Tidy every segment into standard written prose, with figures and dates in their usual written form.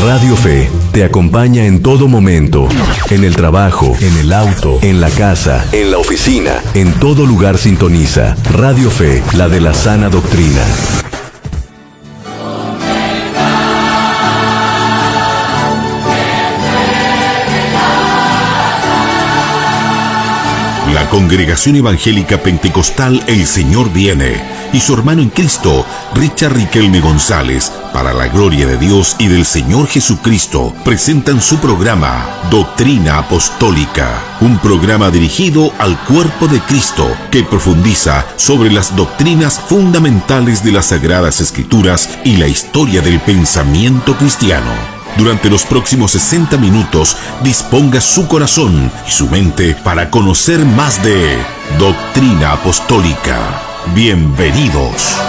Radio Fe te acompaña en todo momento, en el trabajo, en el auto, en la casa, en la oficina, en todo lugar sintoniza. Radio Fe, la de la sana doctrina. La Congregación Evangélica Pentecostal El Señor Viene y su hermano en Cristo, Richard Riquelme González, para la gloria de Dios y del Señor Jesucristo, presentan su programa Doctrina Apostólica, un programa dirigido al cuerpo de Cristo que profundiza sobre las doctrinas fundamentales de las Sagradas Escrituras y la historia del pensamiento cristiano. Durante los próximos 60 minutos, disponga su corazón y su mente para conocer más de Doctrina Apostólica. Bienvenidos.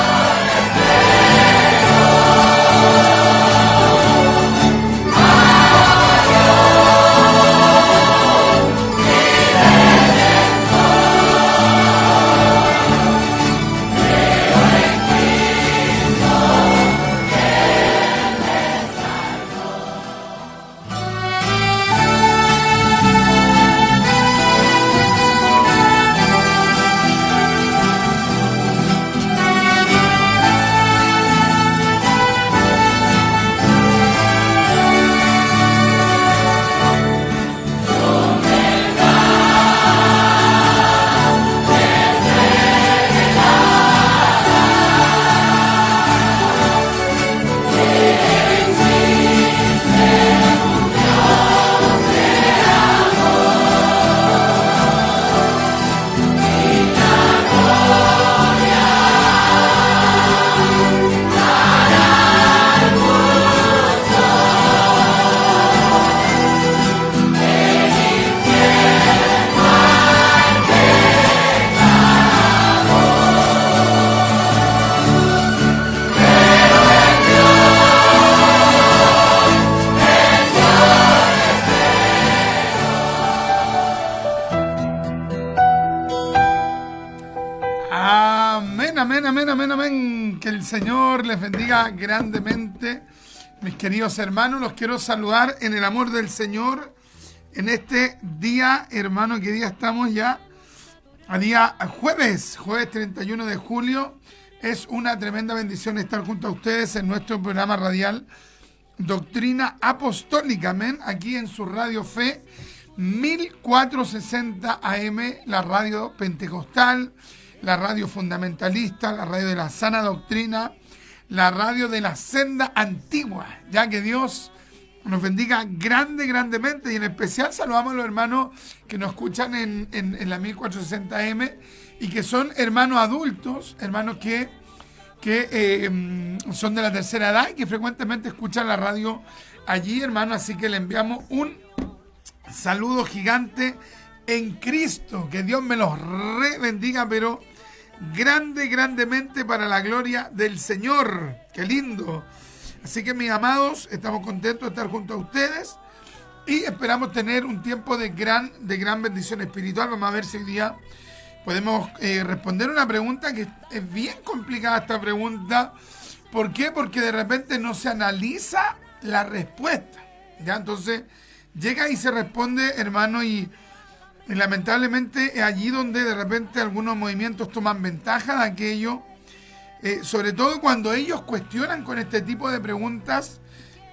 Señor les bendiga grandemente, mis queridos hermanos. Los quiero saludar en el amor del Señor en este día, hermano. ¿Qué día estamos ya? A día jueves 31 de julio. Es una tremenda bendición estar junto a ustedes en nuestro programa radial Doctrina Apostólica, amén, aquí en su Radio Fe 1460 AM, la radio pentecostal, la radio fundamentalista, la radio de la sana doctrina, la radio de la senda antigua. Ya que Dios nos bendiga grandemente, y en especial saludamos a los hermanos que nos escuchan en la 1460 AM y que son hermanos adultos, hermanos que son de la tercera edad y que frecuentemente escuchan la radio allí, hermanos. Así que le enviamos un saludo gigante en Cristo. Que Dios me los bendiga, pero grandemente, para la gloria del Señor. ¡Qué lindo! Así que, mis amados, estamos contentos de estar junto a ustedes y esperamos tener un tiempo de gran bendición espiritual. Vamos a ver si hoy día podemos responder una pregunta que es bien complicada, esta pregunta. ¿Por qué? Porque de repente no se analiza la respuesta, ¿ya? Entonces llega y se responde, hermano, y lamentablemente es allí donde de repente algunos movimientos toman ventaja de aquello, sobre todo cuando ellos cuestionan con este tipo de preguntas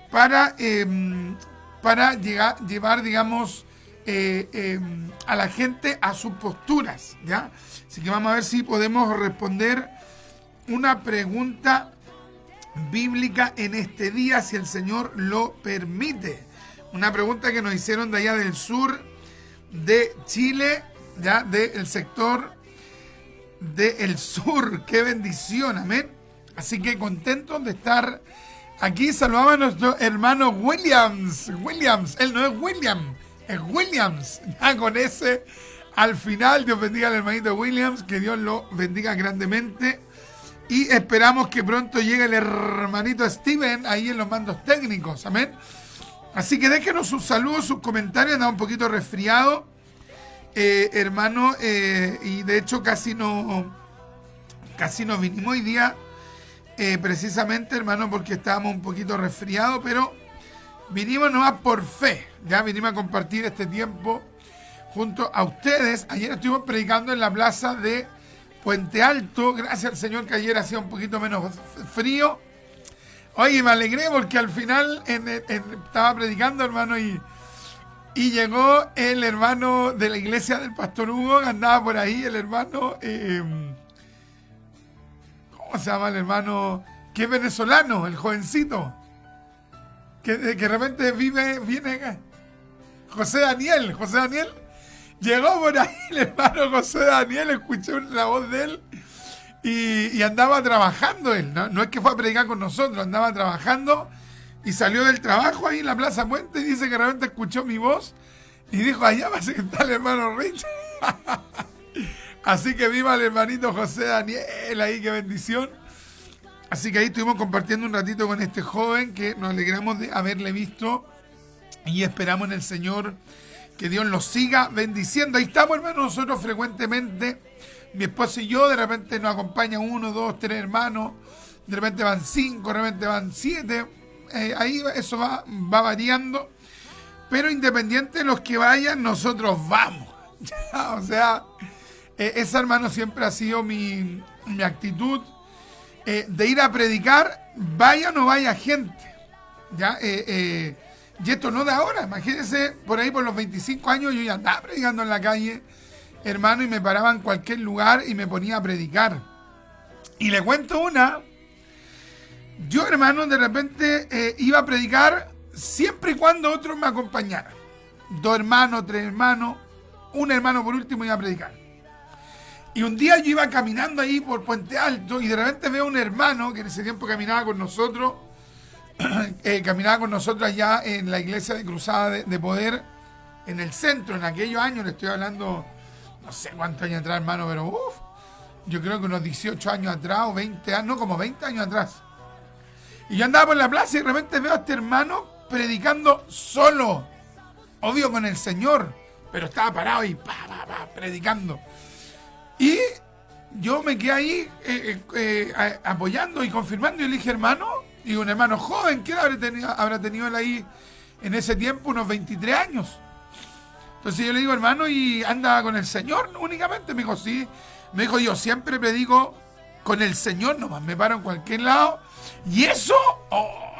para llevar, digamos, a la gente a sus posturas, ¿ya? Así que vamos a ver si podemos responder una pregunta bíblica en este día, si el Señor lo permite. Una pregunta que nos hicieron de allá del sur de Chile, ya, del sector del sur. ¡Qué bendición! Amén. Así que contentos de estar aquí. Saludamos a nuestro hermano Williams. Él no es William, es Williams, ya con ese al final. Dios bendiga al hermanito Williams, que Dios lo bendiga grandemente, y esperamos que pronto llegue el hermanito Steven ahí en los mandos técnicos, amén. Así que déjenos sus saludos, sus comentarios. Anda un poquito resfriado, hermano, y de hecho casi no vinimos hoy día, precisamente, hermano, porque estábamos un poquito resfriados, pero vinimos nomás por fe, ya vinimos a compartir este tiempo junto a ustedes. Ayer estuvimos predicando en la plaza de Puente Alto, gracias al Señor que ayer hacía un poquito menos frío. Oye, me alegré porque al final estaba predicando, hermano, y llegó el hermano de la iglesia del Pastor Hugo, que andaba por ahí, el hermano, ¿cómo se llama el hermano? Que es venezolano, el jovencito, que de repente viene acá. José Daniel, llegó por ahí el hermano José Daniel, escuché la voz de él y andaba trabajando él, no es que fue a predicar con nosotros, andaba trabajando y salió del trabajo ahí en la Plaza Puente y dice que de repente escuchó mi voz y dijo, allá va a sentar el hermano Rich. Así que viva el hermanito José Daniel ahí, qué bendición. Así que ahí estuvimos compartiendo un ratito con este joven que nos alegramos de haberle visto y esperamos en el Señor que Dios los siga bendiciendo. Ahí estamos, hermanos, nosotros frecuentemente, mi esposa y yo, de repente nos acompaña 1, 2, 3 hermanos, de repente van 5, de repente van 7, ahí eso va variando, pero independiente de los que vayan, nosotros vamos. O sea, esa, hermano, siempre ha sido mi actitud, de ir a predicar, vaya o no vaya gente, ¿ya? Y esto no de ahora, imagínense, por ahí por los 25 años yo ya andaba predicando en la calle, hermano, y me paraba en cualquier lugar y me ponía a predicar. Y le cuento una, yo, hermano, de repente iba a predicar siempre y cuando otros me acompañaran. 2 hermanos, 3 hermanos, un hermano por último iba a predicar. Y un día yo iba caminando ahí por Puente Alto y de repente veo un hermano que en ese tiempo caminaba con nosotros, allá en la iglesia de Cruzada de Poder, en el centro, en aquellos años, le estoy hablando, no sé cuántos años atrás, hermano, pero yo creo que unos 18 años atrás o 20 años, no, como 20 años atrás. Y yo andaba por la plaza y de repente veo a este hermano predicando solo, obvio con el Señor, pero estaba parado y predicando. Y yo me quedé ahí apoyando y confirmando y le dije, hermano, y un hermano joven, ¿qué habrá tenido él ahí en ese tiempo? Unos 23 años. Entonces yo le digo, hermano, ¿y anda con el Señor únicamente? Me dijo, sí. Me dijo, yo siempre predico con el Señor nomás, me paro en cualquier lado. Y eso,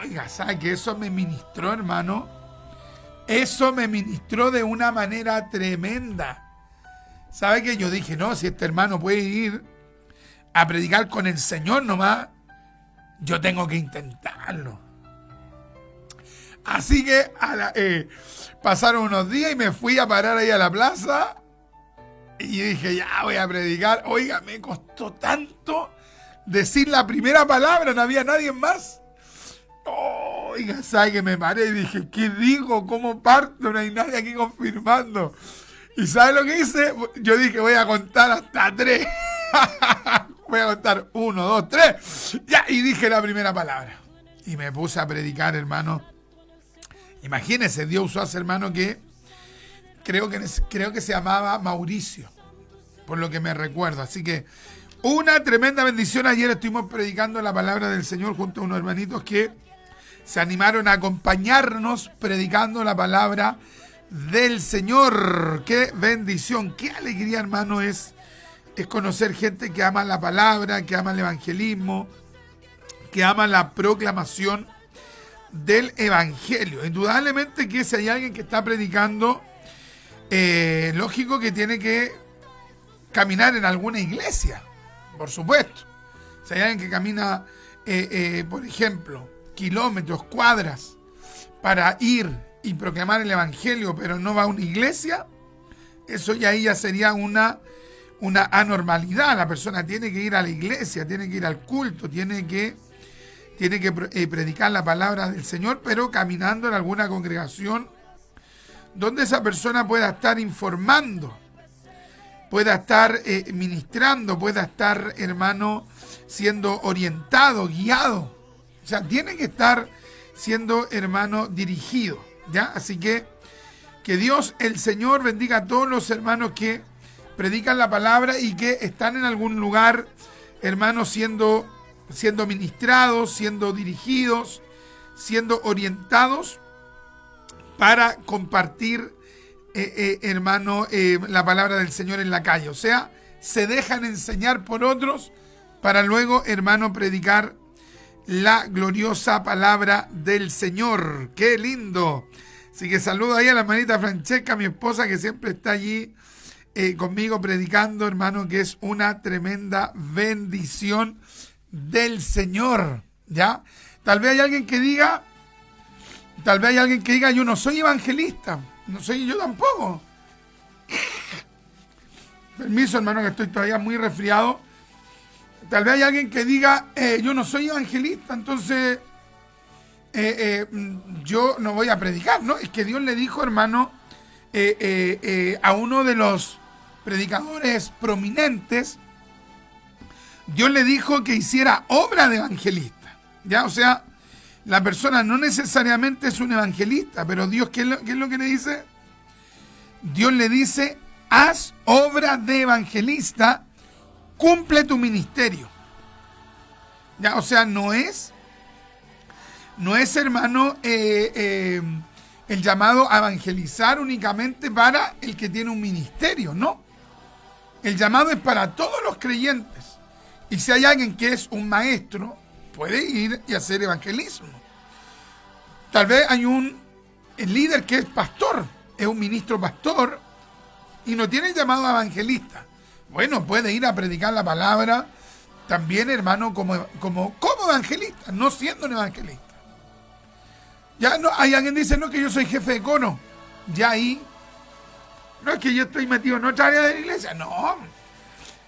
oiga, ¿sabe que eso me ministró, hermano? Eso me ministró de una manera tremenda. ¿Sabe qué? Yo dije, no, si este hermano puede ir a predicar con el Señor nomás, yo tengo que intentarlo. Así que pasaron unos días y me fui a parar ahí a la plaza y dije, ya voy a predicar. Oiga, me costó tanto decir la primera palabra, no había nadie más. Oiga, ¿sabe que me paré y dije, ¿qué digo? ¿Cómo parto? No hay nadie aquí confirmando. ¿Y sabe lo que hice? Yo dije, voy a contar hasta 3. Voy a contar 1, 2, 3. Ya, y dije la primera palabra. Y me puse a predicar, hermano. Imagínense, Dios usó a ese hermano que creo que se llamaba Mauricio, por lo que me recuerdo. Así que una tremenda bendición. Ayer estuvimos predicando la palabra del Señor junto a unos hermanitos que se animaron a acompañarnos predicando la palabra del Señor. Qué bendición, qué alegría, hermano, es conocer gente que ama la palabra, que ama el evangelismo, que ama la proclamación del evangelio. Indudablemente que si hay alguien que está predicando, lógico que tiene que caminar en alguna iglesia, por supuesto. Si hay alguien que camina, por ejemplo, kilómetros, cuadras, para ir y proclamar el evangelio, pero no va a una iglesia, eso ya ahí ya sería una anormalidad. La persona tiene que ir a la iglesia, tiene que ir al culto, tiene que predicar la palabra del Señor, pero caminando en alguna congregación donde esa persona pueda estar informando, pueda estar ministrando, pueda estar, hermano, siendo orientado, guiado. O sea, tiene que estar siendo, hermano, dirigido, ¿ya? Así que Dios, el Señor, bendiga a todos los hermanos que predican la palabra y que están en algún lugar, hermanos, siendo ministrados, siendo dirigidos, siendo orientados para compartir, hermano, la palabra del Señor en la calle. O sea, se dejan enseñar por otros para luego, hermano, predicar la gloriosa palabra del Señor. ¡Qué lindo! Así que saludo ahí a la hermanita Francesca, mi esposa, que siempre está allí conmigo predicando, hermano, que es una tremenda bendición del Señor, ¿ya? Tal vez hay alguien que diga, yo no soy evangelista, no soy yo tampoco. Permiso, hermano, que estoy todavía muy resfriado. Tal vez hay alguien que diga, yo no soy evangelista, entonces yo no voy a predicar, ¿no? Es que Dios le dijo, hermano, a uno de los predicadores prominentes, Dios le dijo que hiciera obra de evangelista, ¿ya? O sea, la persona no necesariamente es un evangelista, pero Dios, ¿qué es lo que le dice? Dios le dice, haz obra de evangelista, cumple tu ministerio. ¿Ya? O sea, no es hermano, el llamado a evangelizar únicamente para el que tiene un ministerio, no. El llamado es para todos los creyentes. Y si hay alguien que es un maestro, puede ir y hacer evangelismo. Tal vez hay el líder que es pastor, es un ministro pastor, y no tiene el llamado a evangelista. Bueno, puede ir a predicar la palabra también, hermano, como evangelista, no siendo un evangelista. Ya no, hay alguien que dice, no, que yo soy jefe de cono. Ya ahí, no es que yo estoy metido en otra área de la iglesia, no.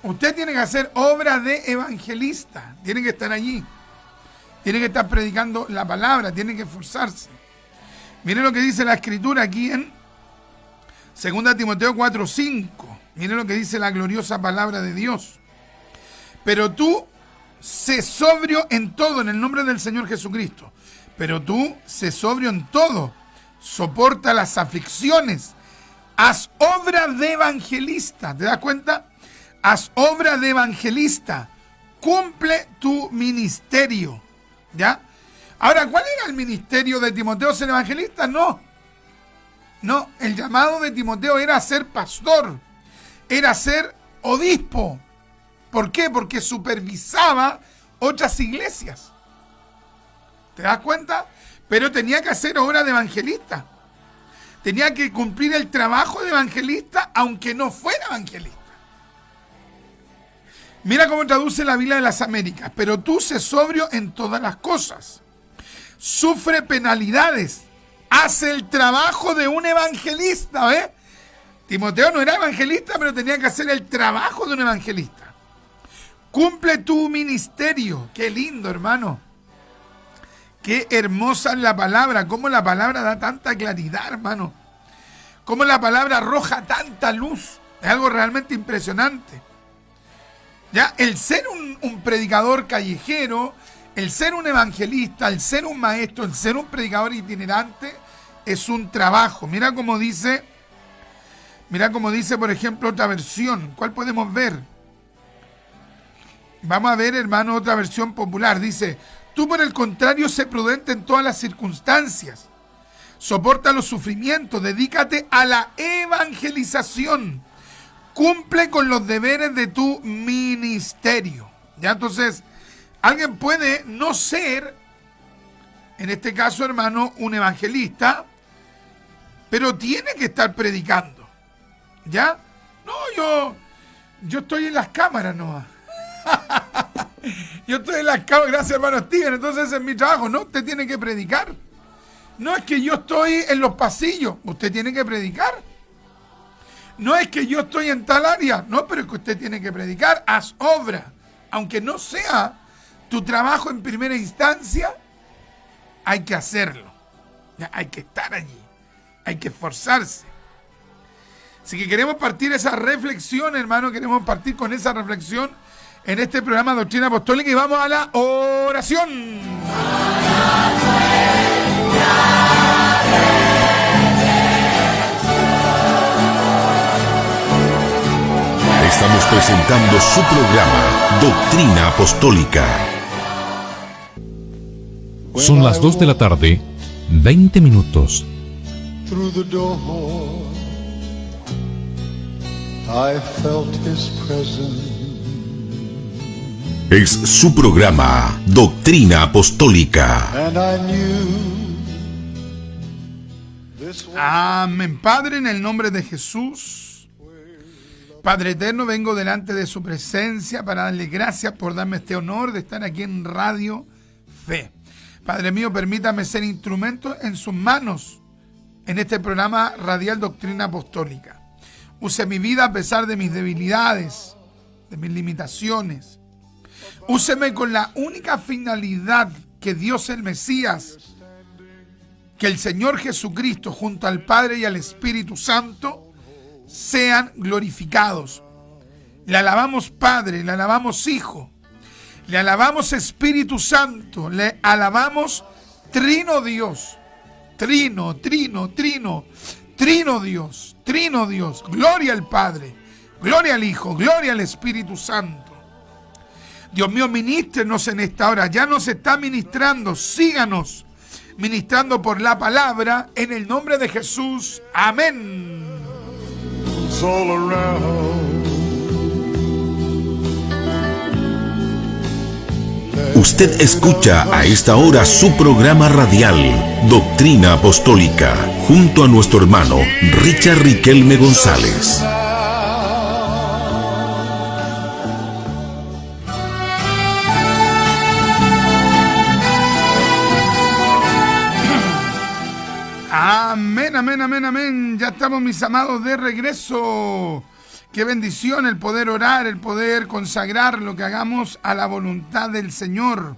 Usted tiene que hacer obra de evangelista, tiene que estar allí, tiene que estar predicando la palabra, tiene que esforzarse. Miren lo que dice la Escritura aquí en 2 Timoteo 4:5. Miren lo que dice la gloriosa palabra de Dios. Pero tú, sé sobrio en todo, en el nombre del Señor Jesucristo. Pero tú, sé sobrio en todo, soporta las aflicciones, haz obra de evangelista. ¿Te das cuenta? Haz obra de evangelista, cumple tu ministerio. ¿Ya? Ahora, ¿cuál era el ministerio de Timoteo? ¿Ser evangelista? No, el llamado de Timoteo era ser pastor, era ser obispo. ¿Por qué? Porque supervisaba otras iglesias. ¿Te das cuenta? Pero tenía que hacer obra de evangelista. Tenía que cumplir el trabajo de evangelista, aunque no fuera evangelista. Mira cómo traduce la Biblia de las Américas. Pero tú sé sobrio en todas las cosas. Sufre penalidades. Hace el trabajo de un evangelista, ¿ves? Timoteo no era evangelista, pero tenía que hacer el trabajo de un evangelista. Cumple tu ministerio. Qué lindo, hermano. Qué hermosa es la palabra. Cómo la palabra da tanta claridad, hermano. Cómo la palabra arroja tanta luz. Es algo realmente impresionante. Ya, el ser un predicador callejero, el ser un evangelista, el ser un maestro, el ser un predicador itinerante, es un trabajo. Mira cómo dice, por ejemplo, otra versión. ¿Cuál podemos ver? Vamos a ver, hermano, otra versión popular. Dice, tú por el contrario, sé prudente en todas las circunstancias. Soporta los sufrimientos, dedícate a la evangelización. Cumple con los deberes de tu ministerio. Ya, entonces, alguien puede no ser, en este caso, hermano, un evangelista, pero tiene que estar predicando. ¿Ya? No, yo estoy en las cámaras, no. Yo estoy en las cámaras, gracias, hermano Steven, entonces es mi trabajo. No, usted tiene que predicar. No es que yo estoy en los pasillos, usted tiene que predicar. No es que yo estoy en tal área, no, pero es que usted tiene que predicar, haz obra. Aunque no sea tu trabajo en primera instancia, hay que hacerlo. Ya, hay que estar allí, hay que esforzarse. Así que queremos partir esa reflexión, hermano, queremos partir con esa reflexión en este programa Doctrina Apostólica y vamos a la oración. Estamos presentando su programa Doctrina Apostólica. Son las 2 de la tarde, 20 minutos. through the door, I felt his presence. Es su programa Doctrina Apostólica. And I knew this was Amén. Padre, en el nombre de Jesús, Padre eterno, vengo delante de su presencia para darle gracias por darme este honor de estar aquí en Radio Fe. Padre mío, permítame ser instrumento en sus manos en este programa radial Doctrina Apostólica. Use mi vida a pesar de mis debilidades, de mis limitaciones. Úseme con la única finalidad que Dios el Mesías, que el Señor Jesucristo junto al Padre y al Espíritu Santo sean glorificados. Le alabamos Padre, le alabamos Hijo, le alabamos Espíritu Santo, le alabamos Trino Dios. Trino Dios, Trino Dios. Gloria al Padre, gloria al Hijo, gloria al Espíritu Santo. Dios mío, ministrenos en esta hora. Ya nos está ministrando. Síganos ministrando por la palabra en el nombre de Jesús. Amén. all around. Usted escucha a esta hora su programa radial Doctrina Apostólica junto a nuestro hermano Richard Riquelme González. Amén, amén, amén, amén. Ya estamos, mis amados, de regreso. Qué bendición el poder orar, el poder consagrar lo que hagamos a la voluntad del Señor.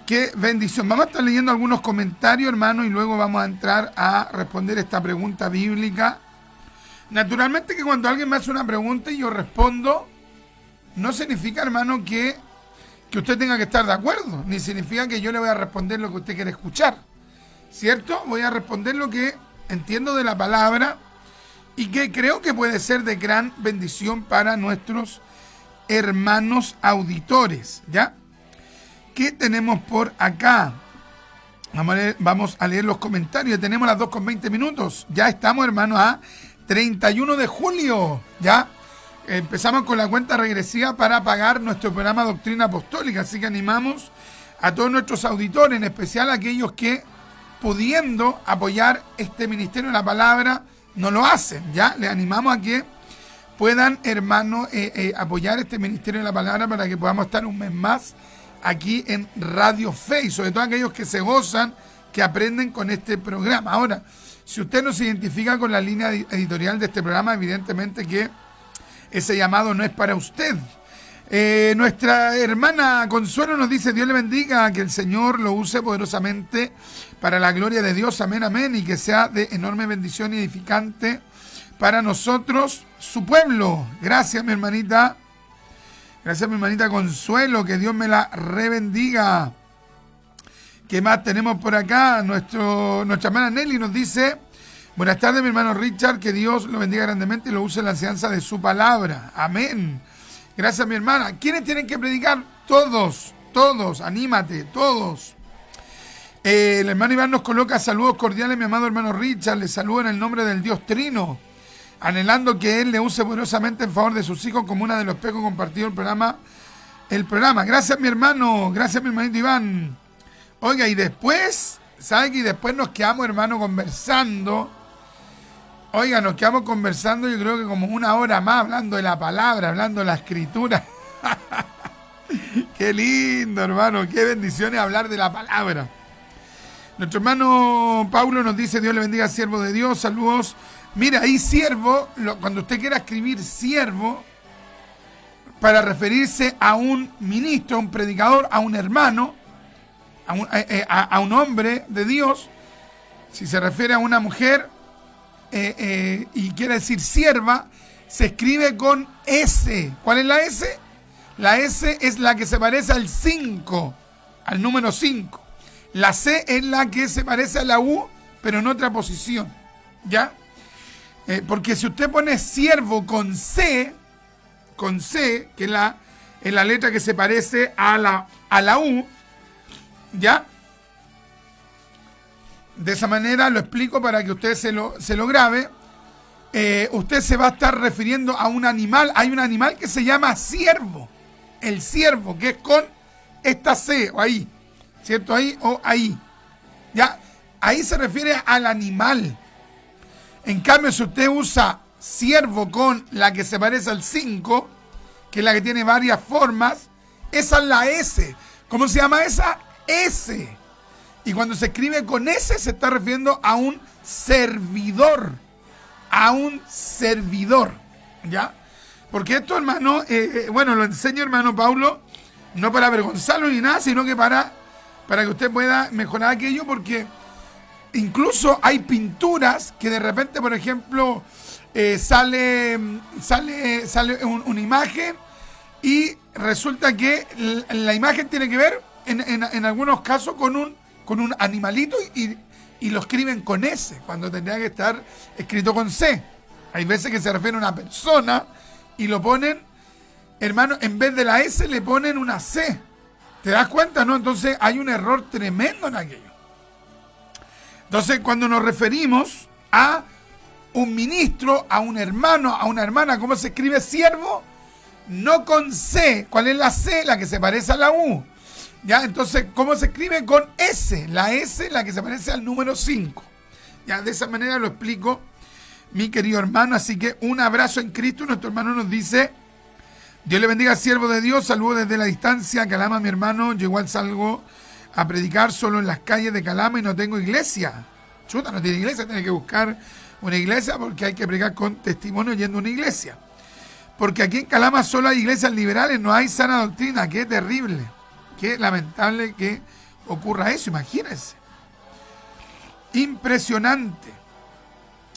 Qué bendición. Vamos a estar leyendo algunos comentarios, hermano, y luego vamos a entrar a responder esta pregunta bíblica. Naturalmente que cuando alguien me hace una pregunta y yo respondo, no significa, hermano, que usted tenga que estar de acuerdo, ni significa que yo le voy a responder lo que usted quiere escuchar. ¿Cierto? Voy a responder lo que entiendo de la palabra y que creo que puede ser de gran bendición para nuestros hermanos auditores, ¿ya? ¿Qué tenemos por acá? Vamos a leer los comentarios. Tenemos las 2:20. Ya estamos, hermanos, a 31 de julio, ¿ya? Empezamos con la cuenta regresiva para pagar nuestro programa Doctrina Apostólica, así que animamos a todos nuestros auditores, en especial a aquellos que, pudiendo apoyar este ministerio de la palabra, no lo hacen, ¿ya? Les animamos a que puedan, hermanos, apoyar este ministerio de la palabra para que podamos estar un mes más aquí en Radio Fe, y sobre todo aquellos que se gozan, que aprenden con este programa. Ahora, si usted no se identifica con la línea editorial de este programa, evidentemente que ese llamado no es para usted. Nuestra hermana Consuelo nos dice: Dios le bendiga, que el Señor lo use poderosamente para la gloria de Dios, amén, amén, y que sea de enorme bendición y edificante para nosotros, su pueblo. Gracias, mi hermanita. Gracias, mi hermanita Consuelo, que Dios me la rebendiga. ¿Qué más tenemos por acá? Nuestra hermana Nelly nos dice: buenas tardes, mi hermano Richard, que Dios lo bendiga grandemente y lo use en la enseñanza de su palabra. Amén. Gracias, mi hermana. ¿Quiénes tienen que predicar? Todos, anímate, todos. El hermano Iván nos coloca: saludos cordiales, mi amado hermano Richard, le saludo en el nombre del Dios Trino, anhelando que Él le use poderosamente en favor de sus hijos como una de los espejos compartido el programa. Gracias, mi hermano, gracias, mi hermanito Iván. Oiga, y después, ¿sabe que después nos quedamos, hermano, conversando? Oiga, nos quedamos conversando, yo creo que como una hora más, hablando de la palabra, hablando de la escritura. Qué lindo, hermano, qué bendiciones hablar de la palabra. Nuestro hermano Paulo nos dice: Dios le bendiga, siervo de Dios, saludos. Mira, ahí siervo, cuando usted quiera escribir siervo, para referirse a un ministro, a un predicador, a un hermano, a un hombre de Dios, si se refiere a una mujer, y quiere decir sierva, se escribe con S. ¿Cuál es la S? La S es la que se parece al 5, al número 5. La C es la que se parece a la U, pero en otra posición, ¿ya? Porque si usted pone siervo con C, que es la letra que se parece a la U, ¿ya? De esa manera lo explico para que usted se lo grabe. Usted se va a estar refiriendo a un animal. Hay un animal que se llama ciervo. El ciervo, que es con esta C o ahí, ¿cierto? Ahí o ahí. ¿Ya? Ahí se refiere al animal. En cambio, si usted usa ciervo con la que se parece al 5, que es la que tiene varias formas, esa es la S. ¿Cómo se llama esa? S. Y cuando se escribe con S se está refiriendo a un servidor. A un servidor. ¿Ya? Porque esto, hermano, lo enseño, hermano Paulo, no para avergonzarlo ni nada, sino que para que usted pueda mejorar aquello, porque incluso hay pinturas que de repente, por ejemplo, sale una imagen y resulta que la imagen tiene que ver, en algunos casos, con un animalito y lo escriben con S, cuando tendría que estar escrito con C. Hay veces que se refiere a una persona y lo ponen, hermano, en vez de la S le ponen una C. ¿Te das cuenta, no? Entonces hay un error tremendo en aquello. Entonces, cuando nos referimos a un ministro, a un hermano, a una hermana, ¿cómo se escribe siervo? No con C. ¿Cuál es la C? La que se parece a la U. ¿Ya? Entonces, ¿cómo se escribe? Con S. La S, la que se parece al número 5. Ya, de esa manera lo explico, mi querido hermano. Así que un abrazo en Cristo. Nuestro hermano nos dice: Dios le bendiga, siervo de Dios. Saludos desde la distancia. Calama, mi hermano. Yo igual salgo a predicar solo en las calles de Calama y no tengo iglesia. Chuta, no tiene iglesia. Tiene que buscar una iglesia, porque hay que predicar con testimonio yendo a una iglesia. Porque aquí en Calama solo hay iglesias liberales, no hay sana doctrina. Qué terrible. Qué lamentable que ocurra eso, imagínense. Impresionante.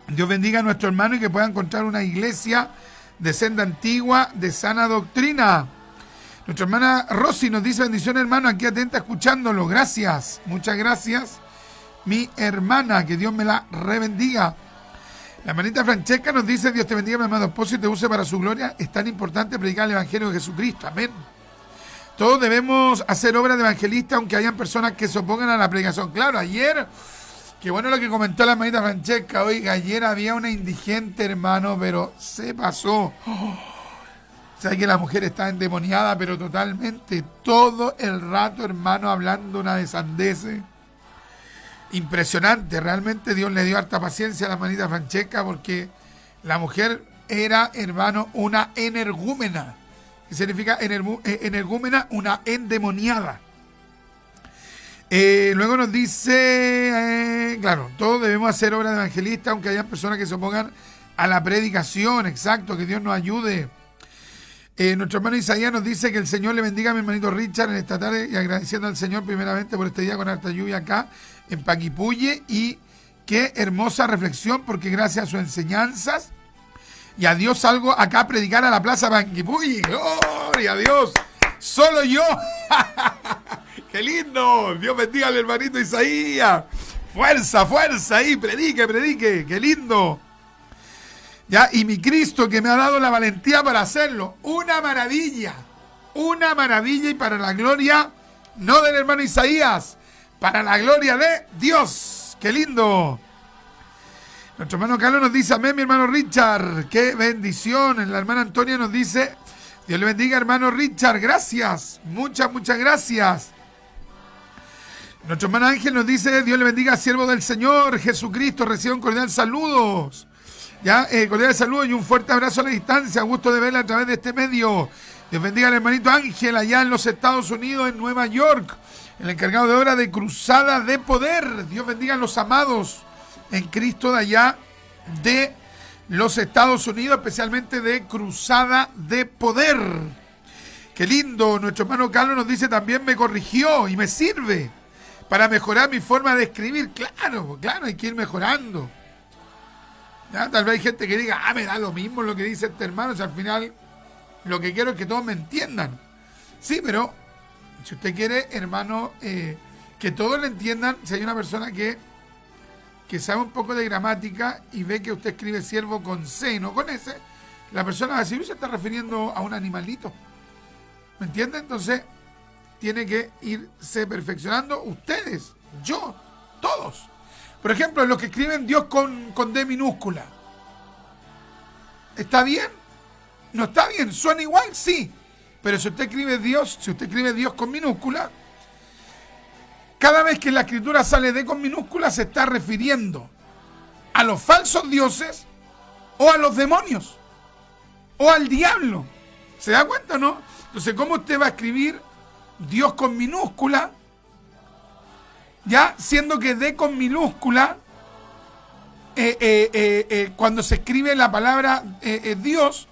Dios bendiga a nuestro hermano y que pueda encontrar una iglesia de senda antigua, de sana doctrina. Nuestra hermana Rosy nos dice: bendiciones, hermano, aquí atenta escuchándolo. Gracias, muchas gracias, mi hermana, que Dios me la rebendiga. La hermanita Francesca nos dice: Dios te bendiga, mi amado esposo, y te use para su gloria. Es tan importante predicar el evangelio de Jesucristo. Amén. Todos debemos hacer obras de evangelista, aunque hayan personas que se opongan a la predicación. Claro, ayer, qué bueno lo que comentó la hermanita Francesca. Oiga, ayer había una indigente, hermano, pero se pasó. Sabe que la mujer está endemoniada, pero totalmente. Todo el rato, hermano, hablando una de sandeces. Impresionante. Realmente Dios le dio harta paciencia a la hermanita Francesca, porque la mujer era, hermano, una energúmena. ¿Qué significa energúmena? Una endemoniada. Luego nos dice, claro, todos debemos hacer obras de evangelista, aunque haya personas que se opongan a la predicación. Exacto, que Dios nos ayude. Nuestro hermano Isaías nos dice que el Señor le bendiga a mi hermanito Richard en esta tarde, y agradeciendo al Señor primeramente por este día con harta lluvia acá en Paquipuye, y qué hermosa reflexión, porque gracias a sus enseñanzas y a Dios salgo acá a predicar a la plaza Paquipuye. ¡Gloria a Dios! ¡Solo yo! ¡Qué lindo! Dios bendiga al hermanito Isaías. ¡Fuerza, fuerza ahí! ¡Predique, predique! ¡Qué lindo! Ya, y mi Cristo que me ha dado la valentía para hacerlo. ¡Una maravilla! ¡Una maravilla! Y para la gloria, no del hermano Isaías, para la gloria de Dios. ¡Qué lindo! Nuestro hermano Carlos nos dice: amén, mi hermano Richard. ¡Qué bendición! La hermana Antonia nos dice: Dios le bendiga, hermano Richard. Gracias. Muchas, muchas gracias. Nuestro hermano Ángel nos dice: Dios le bendiga, siervo del Señor Jesucristo. Reciba un cordial saludos. Ya, cordial saludo y un fuerte abrazo a la distancia. Gusto de verla a través de este medio. Dios bendiga al hermanito Ángel allá en los Estados Unidos, en Nueva York, el encargado de obra de Cruzada de Poder. Dios bendiga a los amados en Cristo de allá de los Estados Unidos, especialmente de Cruzada de Poder. Qué lindo. Nuestro hermano Carlos nos dice también: me corrigió y me sirve para mejorar mi forma de escribir. Claro, claro, hay que ir mejorando. Ya, tal vez hay gente que diga: me da lo mismo lo que dice este hermano, si al final lo que quiero es que todos me entiendan. Sí, pero si usted quiere, hermano, que todos le entiendan, si hay una persona que sabe un poco de gramática y ve que usted escribe siervo con C, no con S, la persona va a decir: se está refiriendo a un animalito. ¿Me entiende? Entonces, tiene que irse perfeccionando ustedes, yo, todos. Por ejemplo, los que escriben Dios con D minúscula. ¿Está bien? ¿No está bien? ¿Suena igual? Sí. Pero si usted escribe Dios con minúscula, cada vez que la escritura sale D con minúscula se está refiriendo a los falsos dioses o a los demonios o al diablo. ¿Se da cuenta o no? Entonces, ¿cómo usted va a escribir Dios con minúscula, ya siendo que D con minúscula, cuando se escribe la palabra Dios,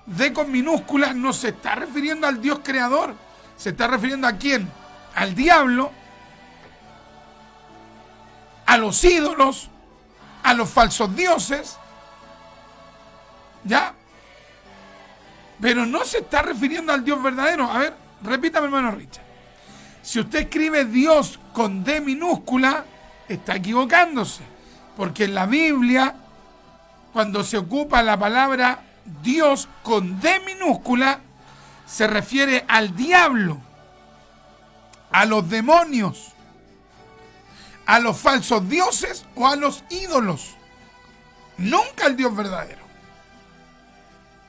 D con minúscula no se está refiriendo al Dios creador, se está refiriendo a quién? Al diablo, a los ídolos, a los falsos dioses, ¿ya? Pero no se está refiriendo al Dios verdadero. A ver, repítame, hermano Richard. Si usted escribe Dios con D minúscula, está equivocándose. Porque en la Biblia, cuando se ocupa la palabra Dios con D minúscula, se refiere al diablo, a los demonios, a los falsos dioses o a los ídolos. Nunca al Dios verdadero.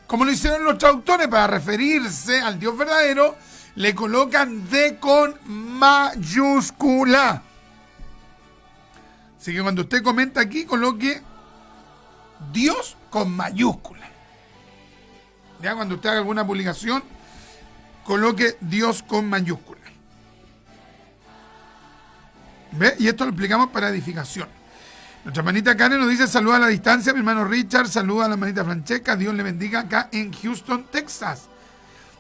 Como lo hicieron los traductores, para referirse al Dios verdadero, le colocan D con mayúscula. Así que cuando usted comenta aquí, coloque Dios con mayúscula. Ya cuando usted haga alguna publicación, coloque Dios con mayúscula. ¿Ve? Y esto lo explicamos para edificación. Nuestra hermanita Karen nos dice: saluda a la distancia, mi hermano Richard, saluda a la hermanita Francesca, Dios le bendiga acá en Houston, Texas.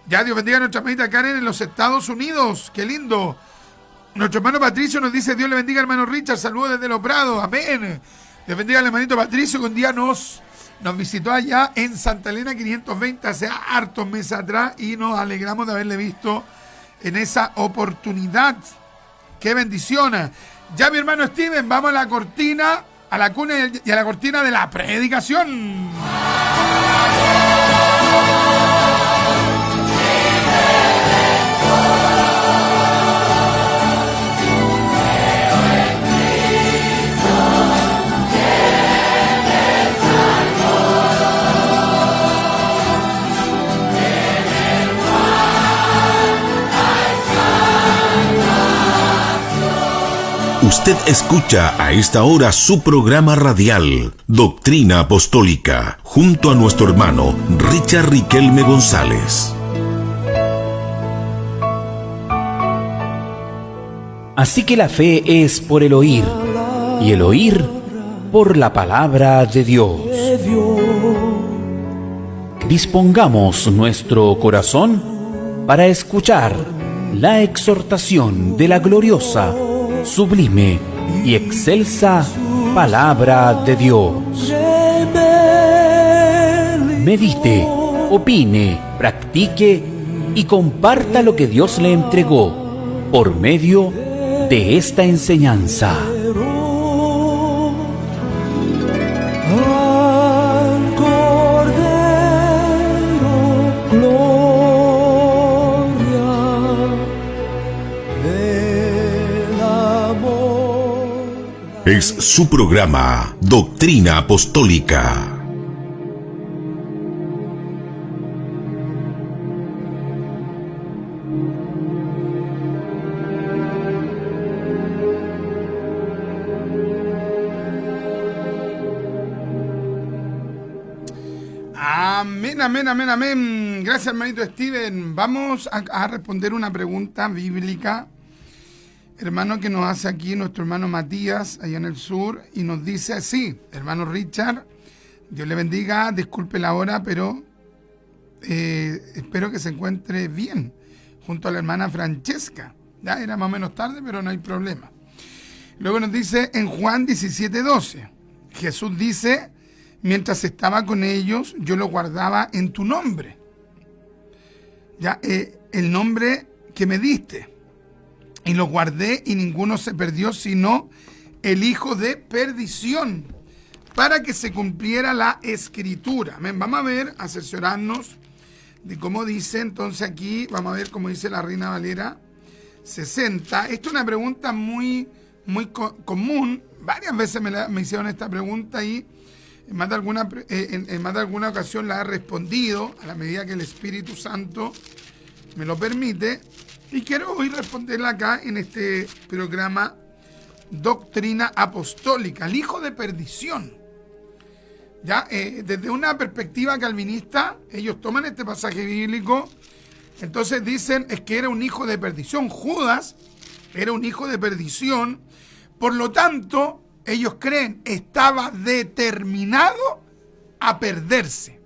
Ya, Dios bendiga a nuestra hermanita Karen en los Estados Unidos, qué lindo. Nuestro hermano Patricio nos dice: Dios le bendiga, hermano Richard, saludos desde Los Prados, amén. Dios bendiga al hermanito Patricio, que un día nos visitó allá en Santa Elena 520, hace hartos meses atrás, y nos alegramos de haberle visto en esa oportunidad. ¡Qué bendición! Ya, mi hermano Steven, vamos a la cortina, a la cuna y a la cortina de la predicación. Usted escucha a esta hora su programa radial, Doctrina Apostólica, junto a nuestro hermano Richard Riquelme González. Así que la fe es por el oír, y el oír por la palabra de Dios. Dispongamos nuestro corazón para escuchar la exhortación de la gloriosa, sublime y excelsa palabra de Dios. Medite, opine, practique y comparta lo que Dios le entregó por medio de esta enseñanza. Es su programa, Doctrina Apostólica. Amén, amén, amén, amén. Gracias, hermanito Steven. Vamos a responder una pregunta bíblica, hermano, que nos hace aquí nuestro hermano Matías, allá en el sur, y nos dice así: hermano Richard, Dios le bendiga, disculpe la hora, pero espero que se encuentre bien, junto a la hermana Francesca. Ya era más o menos tarde, pero no hay problema. Luego nos dice en Juan 17:12, Jesús dice: mientras estaba con ellos, yo lo guardaba en tu nombre. Ya, el nombre que me diste. Y lo guardé y ninguno se perdió, sino el hijo de perdición, para que se cumpliera la escritura. Amén. Vamos a ver, a cerciorarnos de cómo dice. Entonces aquí vamos a ver cómo dice la Reina Valera 60. Esto es una pregunta muy común, varias veces me hicieron esta pregunta y en más de alguna ocasión la he respondido a la medida que el Espíritu Santo me lo permite. Y quiero hoy responderla acá en este programa Doctrina Apostólica, el hijo de perdición. Ya, desde una perspectiva calvinista, ellos toman este pasaje bíblico, entonces dicen es que era un hijo de perdición. Judas era un hijo de perdición, por lo tanto, ellos creen estaba determinado a perderse.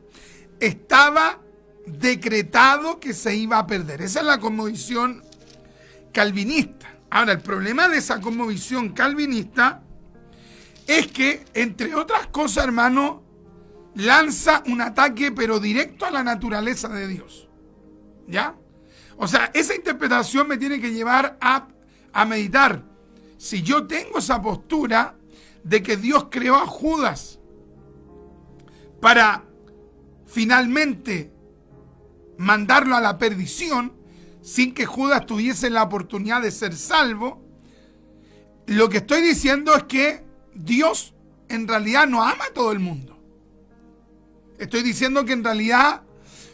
Estaba decretado que se iba a perder. Esa es la cosmovisión calvinista. Ahora, el problema de esa cosmovisión calvinista es que, entre otras cosas, hermano, lanza un ataque pero directo a la naturaleza de Dios. ¿Ya? O sea, esa interpretación me tiene que llevar a meditar. Si yo tengo esa postura de que Dios creó a Judas para finalmente mandarlo a la perdición, sin que Judas tuviese la oportunidad de ser salvo, lo que estoy diciendo es que Dios en realidad no ama a todo el mundo. Estoy diciendo que en realidad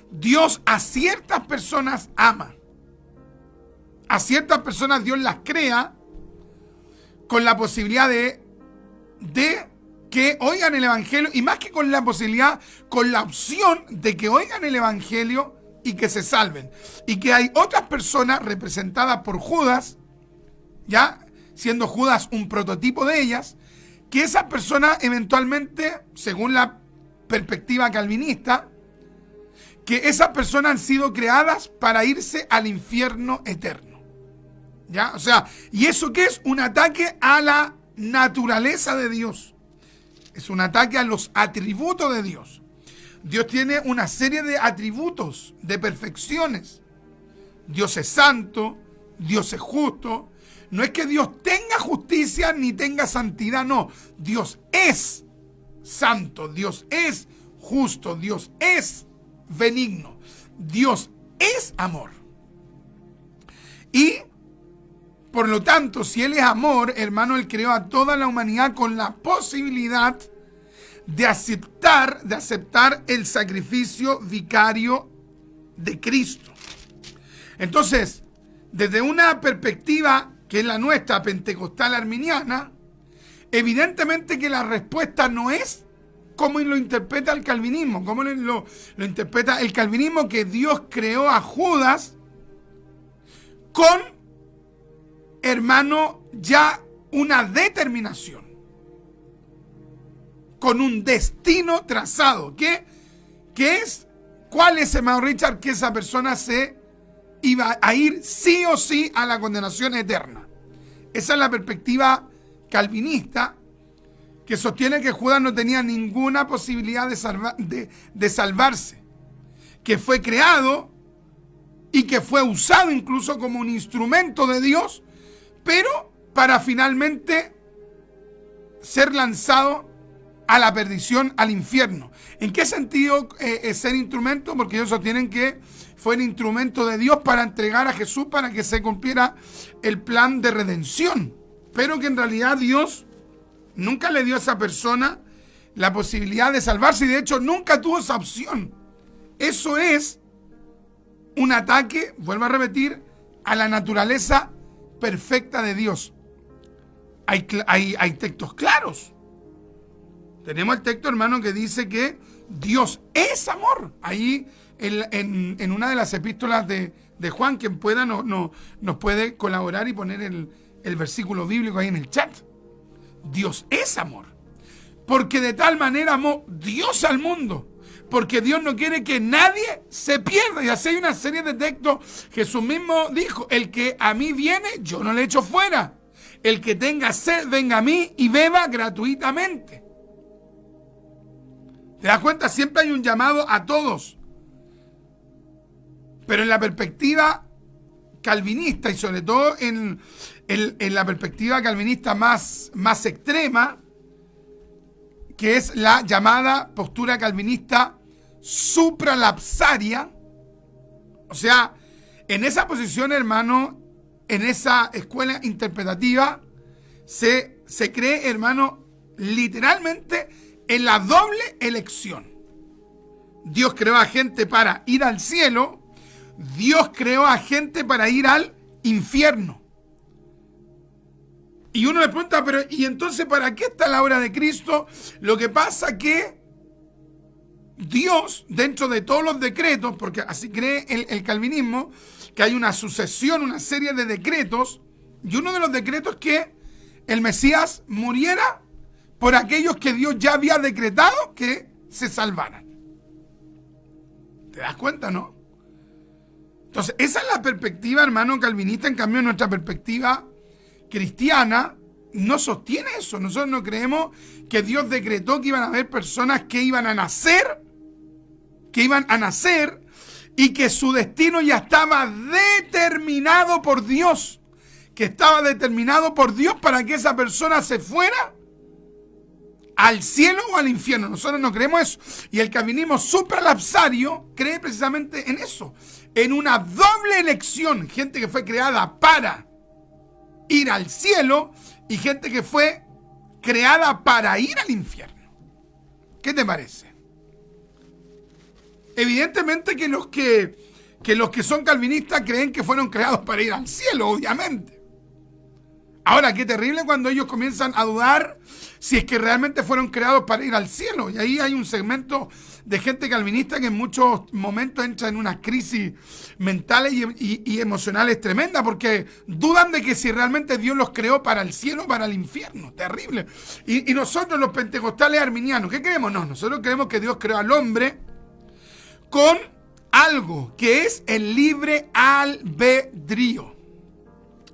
Dios a ciertas personas ama. A ciertas personas Dios las crea con la posibilidad de que oigan el Evangelio, y más que con la posibilidad, con la opción de que oigan el Evangelio y que se salven. Y que hay otras personas representadas por Judas, ya siendo Judas un prototipo de ellas, que esas personas eventualmente, según la perspectiva calvinista, que esas personas han sido creadas para irse al infierno eterno. ¿Ya? O sea, ¿y eso qué es? Un ataque a la naturaleza de Dios. Es un ataque a los atributos de Dios. Dios tiene una serie de atributos, de perfecciones. Dios es santo, Dios es justo. No es que Dios tenga justicia ni tenga santidad, no. Dios es santo, Dios es justo, Dios es benigno, Dios es amor. Y por lo tanto, si Él es amor, hermano, Él creó a toda la humanidad con la posibilidad de aceptar el sacrificio vicario de Cristo. Entonces, desde una perspectiva que es la nuestra, pentecostal arminiana, evidentemente que la respuesta no es como lo interpreta el calvinismo, como lo interpreta el calvinismo, que Dios creó a Judas con, hermano, ya una determinación, con un destino trazado. ¿Qué es? ¿Cuál es, hermano Richard? Que esa persona se iba a ir sí o sí a la condenación eterna. Esa es la perspectiva calvinista, que sostiene que Judas no tenía ninguna posibilidad de salvarse, que fue creado y que fue usado incluso como un instrumento de Dios, pero para finalmente ser lanzado a la perdición, al infierno. ¿En qué sentido ser instrumento? Porque ellos sostienen que fue el instrumento de Dios para entregar a Jesús para que se cumpliera el plan de redención, pero que en realidad Dios nunca le dio a esa persona la posibilidad de salvarse, y de hecho nunca tuvo esa opción. Eso es un ataque, vuelvo a repetir, a la naturaleza perfecta de Dios. Hay textos claros. Tenemos el texto, hermano, que dice que Dios es amor. Ahí en una de las epístolas de Juan, quien pueda nos puede colaborar y poner el versículo bíblico ahí en el chat. Dios es amor. Porque de tal manera amó Dios al mundo. Porque Dios no quiere que nadie se pierda. Y así hay una serie de textos. Jesús mismo dijo: el que a mí viene, yo no le echo fuera. El que tenga sed, venga a mí y beba gratuitamente. ¿Te das cuenta? Siempre hay un llamado a todos. Pero en la perspectiva calvinista, y sobre todo en la perspectiva calvinista más extrema, que es la llamada postura calvinista supralapsaria, o sea, en esa posición, hermano, en esa escuela interpretativa, se se cree, hermano, literalmente en la doble elección. Dios creó a gente para ir al cielo, Dios creó a gente para ir al infierno. Y uno le pregunta, pero ¿y entonces para qué está la obra de Cristo? Lo que pasa que Dios, dentro de todos los decretos, porque así cree el calvinismo, que hay una sucesión, una serie de decretos, y uno de los decretos es que el Mesías muriera por aquellos que Dios ya había decretado que se salvaran. ¿Te das cuenta, no? Entonces, esa es la perspectiva, hermano, calvinista. En cambio, nuestra perspectiva cristiana no sostiene eso. Nosotros no creemos que Dios decretó que iban a haber personas que iban a nacer y que su destino ya estaba determinado por Dios, para que esa persona se fuera al cielo o al infierno. Nosotros no creemos eso. Y el calvinismo supralapsario cree precisamente en eso, en una doble elección. Gente que fue creada para ir al cielo y gente que fue creada para ir al infierno. ¿Qué te parece? Evidentemente que los que son calvinistas creen que fueron creados para ir al cielo, obviamente. Ahora, qué terrible cuando ellos comienzan a dudar si es que realmente fueron creados para ir al cielo. Y ahí hay un segmento de gente calvinista que en muchos momentos entra en unas crisis mentales y emocionales tremendas, porque dudan de que si realmente Dios los creó para el cielo o para el infierno. Terrible. Y nosotros, los pentecostales arminianos, ¿qué creemos? No, nosotros creemos que Dios creó al hombre con algo que es el libre albedrío.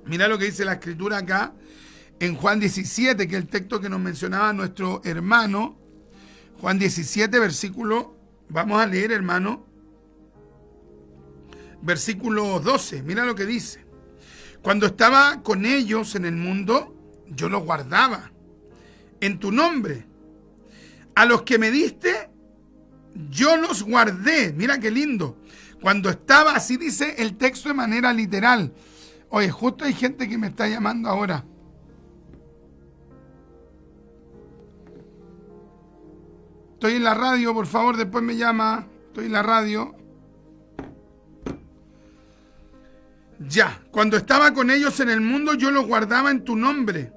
Mira lo que dice la escritura acá en Juan 17, que es el texto que nos mencionaba nuestro hermano. Juan 17, versículo, vamos a leer, hermano, versículo 12. Mira lo que dice. Cuando estaba con ellos en el mundo, yo los guardaba en tu nombre. A los que me diste, yo los guardé. Mira qué lindo. Cuando estaba, así dice el texto de manera literal. Oye, justo hay gente que me está llamando ahora. Estoy en la radio, por favor, después me llama. Estoy en la radio. Ya, cuando estaba con ellos en el mundo, yo los guardaba en tu nombre.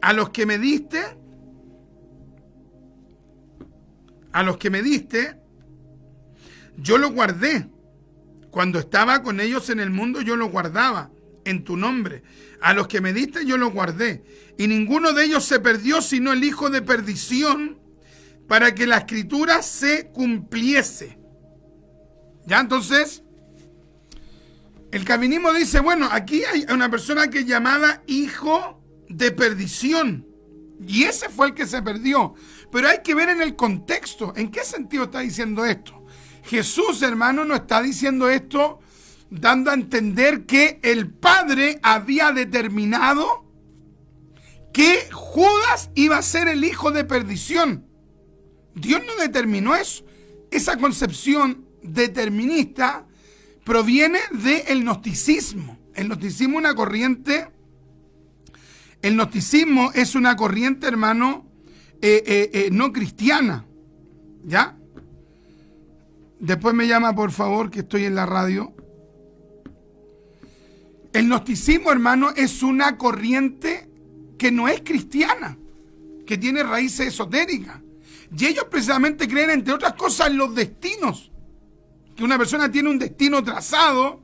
A los que me diste, yo los guardé. Cuando estaba con ellos en el mundo, yo los guardaba en tu nombre. A los que me diste, yo los guardé. Y ninguno de ellos se perdió, sino el hijo de perdición, para que la escritura se cumpliese. Ya, entonces, el calvinismo dice, bueno, aquí hay una persona que es llamada hijo de perdición. Y ese fue el que se perdió. Pero hay que ver en el contexto. ¿En qué sentido está diciendo esto? Jesús, hermano, no está diciendo esto dando a entender que el Padre había determinado que Judas iba a ser el hijo de perdición. Dios no determinó eso. Esa concepción determinista proviene del gnosticismo. El gnosticismo es una corriente, hermano, no cristiana. ¿Ya? Después me llama, por favor, que estoy en la radio. El gnosticismo, hermano, es una corriente que no es cristiana, que tiene raíces esotéricas. Y ellos precisamente creen, entre otras cosas, en los destinos. Que una persona tiene un destino trazado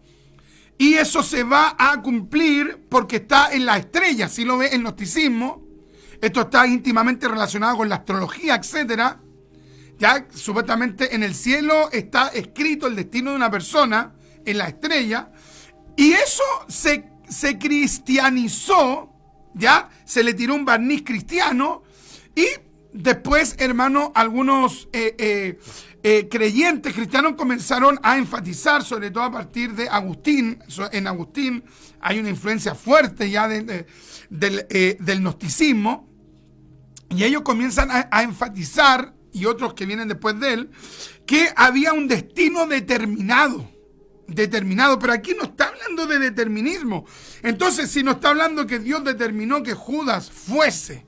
y eso se va a cumplir porque está en la estrella. Si lo ve el gnosticismo, esto está íntimamente relacionado con la astrología, etcétera. Ya supuestamente en el cielo está escrito el destino de una persona en la estrella. Y eso se cristianizó, ¿ya? Se le tiró un barniz cristiano y después, hermano, algunos creyentes cristianos comenzaron a enfatizar, sobre todo a partir de Agustín. En Agustín hay una influencia fuerte ya del gnosticismo, y ellos comienzan a enfatizar, y otros que vienen después de él, que había un destino determinado, pero aquí no está hablando de determinismo. Entonces, si no está hablando que Dios determinó que Judas fuese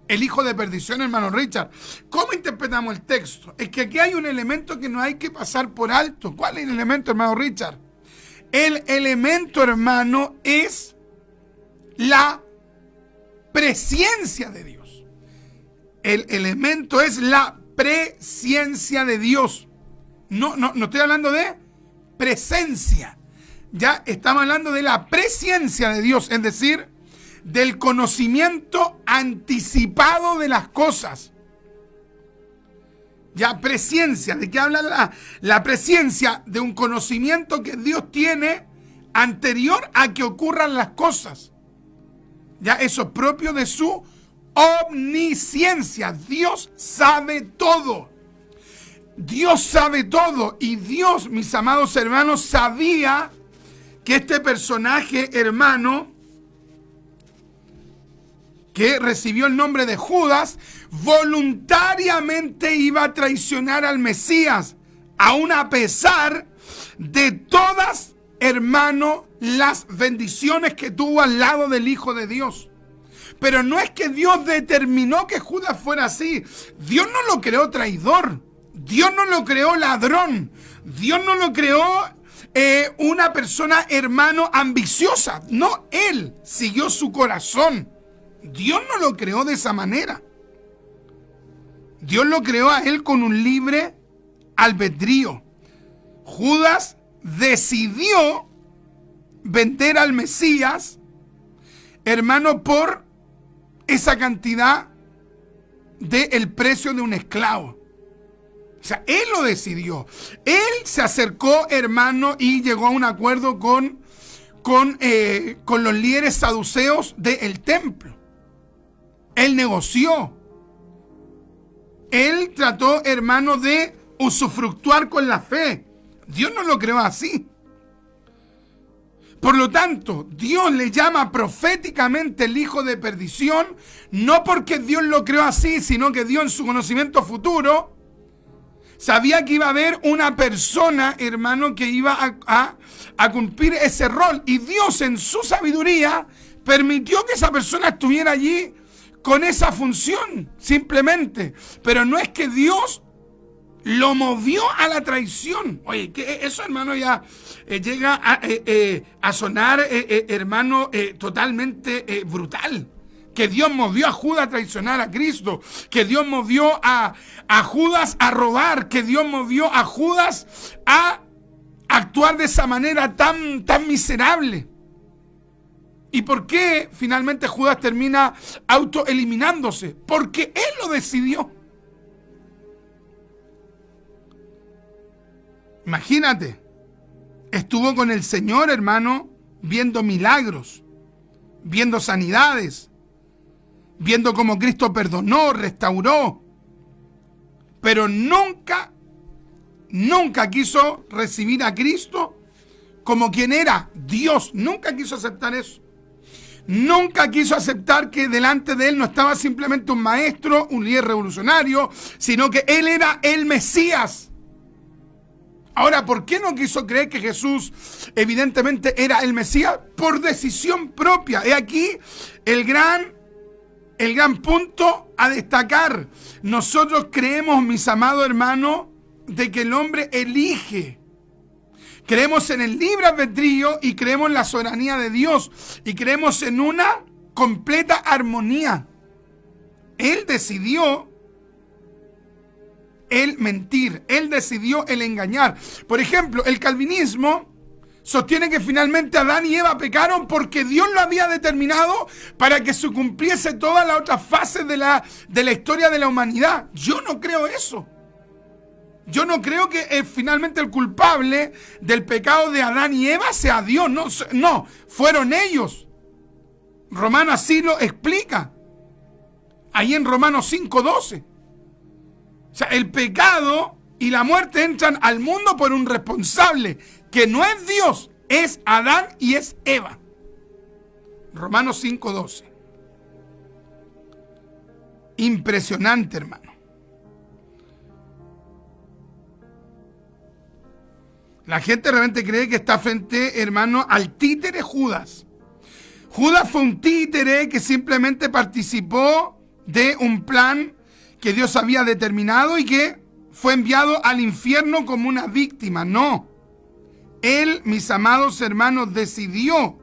el hijo de perdición, hermano Richard. ¿Cómo interpretamos el texto? Es que aquí hay un elemento que no hay que pasar por alto. ¿Cuál es el elemento, hermano Richard? El elemento, hermano, es la presencia de Dios. El elemento es la presencia de Dios. No estoy hablando de presencia. Ya estamos hablando de la presencia de Dios, es decir, del conocimiento anticipado de las cosas. Ya, presencia. ¿De qué habla la presencia? De un conocimiento que Dios tiene anterior a que ocurran las cosas. Ya, eso es propio de su omnisciencia. Dios sabe todo. Dios sabe todo. Y Dios, mis amados hermanos, sabía que este personaje, hermano, que recibió el nombre de Judas, voluntariamente iba a traicionar al Mesías, aun a pesar de todas, hermano, las bendiciones que tuvo al lado del Hijo de Dios. Pero no es que Dios determinó que Judas fuera así. Dios no lo creó traidor. Dios no lo creó ladrón. Dios no lo creó una persona, hermano, ambiciosa. No, Él siguió su corazón. Dios no lo creó de esa manera. Dios lo creó a él con un libre albedrío. Judas decidió vender al Mesías, hermano, por esa cantidad del precio de un esclavo. O sea, él lo decidió. Él se acercó, hermano, y llegó a un acuerdo con los líderes saduceos del templo. Él negoció. Él trató, hermano, de usufructuar con la fe. Dios no lo creó así. Por lo tanto, Dios le llama proféticamente el hijo de perdición, no porque Dios lo creó así, sino que Dios en su conocimiento futuro sabía que iba a haber una persona, hermano, que iba a cumplir ese rol. Y Dios en su sabiduría permitió que esa persona estuviera allí con esa función, simplemente. Pero no es que Dios lo movió a la traición. Oye, que eso, hermano, ya llega a sonar, hermano, totalmente brutal. Que Dios movió a Judas a traicionar a Cristo. Que Dios movió a Judas a robar. Que Dios movió a Judas a actuar de esa manera tan miserable. ¿Y por qué finalmente Judas termina autoeliminándose? Porque él lo decidió. Imagínate, estuvo con el Señor, hermano, viendo milagros, viendo sanidades, viendo cómo Cristo perdonó, restauró, pero nunca quiso recibir a Cristo como quien era Dios. Nunca quiso aceptar eso. Nunca quiso aceptar que delante de él no estaba simplemente un maestro, un líder revolucionario, sino que él era el Mesías. Ahora, ¿por qué no quiso creer que Jesús evidentemente era el Mesías? Por decisión propia. He aquí el gran punto a destacar. Nosotros creemos, mis amados hermanos, de que el hombre elige. Creemos en el libre albedrío y creemos en la soberanía de Dios. Y creemos en una completa armonía. Él decidió el mentir. Él decidió el engañar. Por ejemplo, el calvinismo sostiene que finalmente Adán y Eva pecaron porque Dios lo había determinado para que se cumpliese toda la otra fase de la historia de la humanidad. Yo no creo eso. Yo no creo que finalmente el culpable del pecado de Adán y Eva sea Dios. No, fueron ellos. Romanos así lo explica. Ahí en Romanos 5:12. O sea, el pecado y la muerte entran al mundo por un responsable, que no es Dios, es Adán y es Eva. Romanos 5:12. Impresionante, hermano. La gente realmente cree que está frente, hermano, al títere Judas. Judas fue un títere que simplemente participó de un plan que Dios había determinado y que fue enviado al infierno como una víctima. No. Él, mis amados hermanos, decidió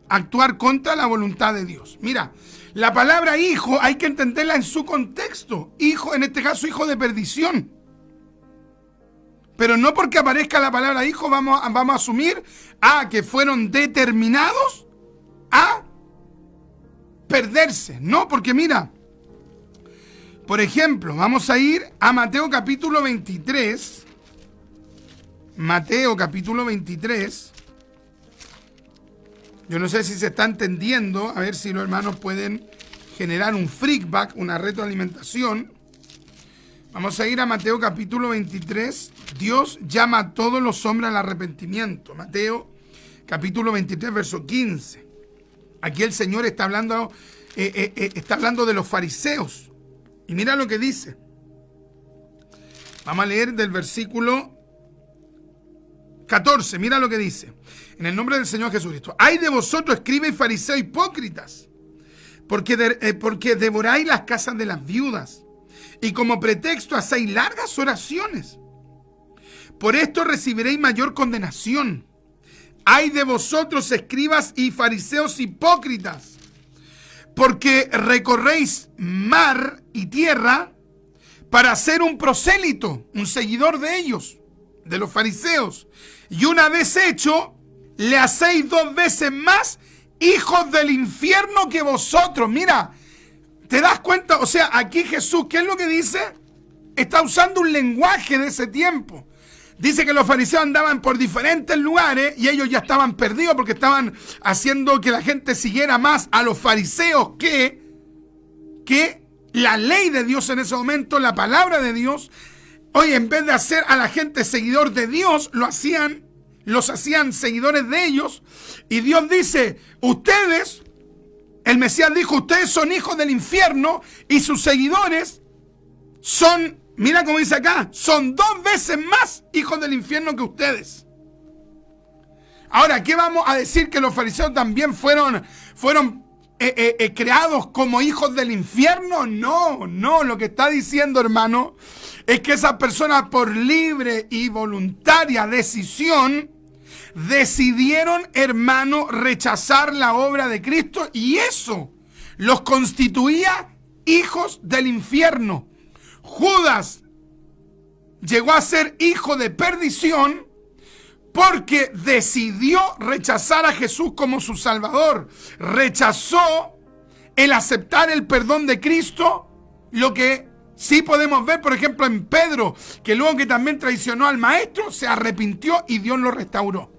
actuar contra la voluntad de Dios. Mira, la palabra hijo hay que entenderla en su contexto. Hijo, en este caso, hijo de perdición. Pero no porque aparezca la palabra hijo vamos a asumir que fueron determinados a perderse. No, porque mira, por ejemplo, vamos a ir a Mateo capítulo 23. Mateo capítulo 23. Yo no sé si se está entendiendo, a ver si los hermanos pueden generar un feedback, una retroalimentación. Vamos a ir a Mateo capítulo 23. Dios llama a todos los hombres al arrepentimiento. Mateo capítulo 23, verso 15. Aquí el Señor está hablando de los fariseos. Y mira lo que dice. Vamos a leer del versículo 14, mira lo que dice. En el nombre del Señor Jesucristo. Ay de vosotros, escribas y fariseos hipócritas, porque devoráis las casas de las viudas, y como pretexto hacéis largas oraciones. Por esto recibiréis mayor condenación. Ay de vosotros, escribas y fariseos hipócritas, porque recorréis mar y tierra para ser un prosélito, un seguidor de ellos, de los fariseos. Y una vez hecho, le hacéis 2 veces más hijos del infierno que vosotros. Mira, ¿te das cuenta? O sea, aquí Jesús, ¿qué es lo que dice? Está usando un lenguaje de ese tiempo. Dice que los fariseos andaban por diferentes lugares y ellos ya estaban perdidos porque estaban haciendo que la gente siguiera más a los fariseos que la ley de Dios en ese momento, la palabra de Dios. Hoy, en vez de hacer a la gente seguidor de Dios, los hacían seguidores de ellos. Y Dios dice, ustedes, el Mesías dijo, ustedes son hijos del infierno y sus seguidores son, mira cómo dice acá, son 2 veces más hijos del infierno que ustedes. Ahora, ¿qué vamos a decir? ¿Que los fariseos también fueron creados como hijos del infierno? No, lo que está diciendo, hermano, es que esas personas, por libre y voluntaria decisión, decidieron, hermano, rechazar la obra de Cristo, y eso los constituía hijos del infierno. Judas llegó a ser hijo de perdición porque decidió rechazar a Jesús como su Salvador. Rechazó el aceptar el perdón de Cristo, lo que sí podemos ver, por ejemplo, en Pedro, que luego que también traicionó al Maestro, se arrepintió y Dios lo restauró.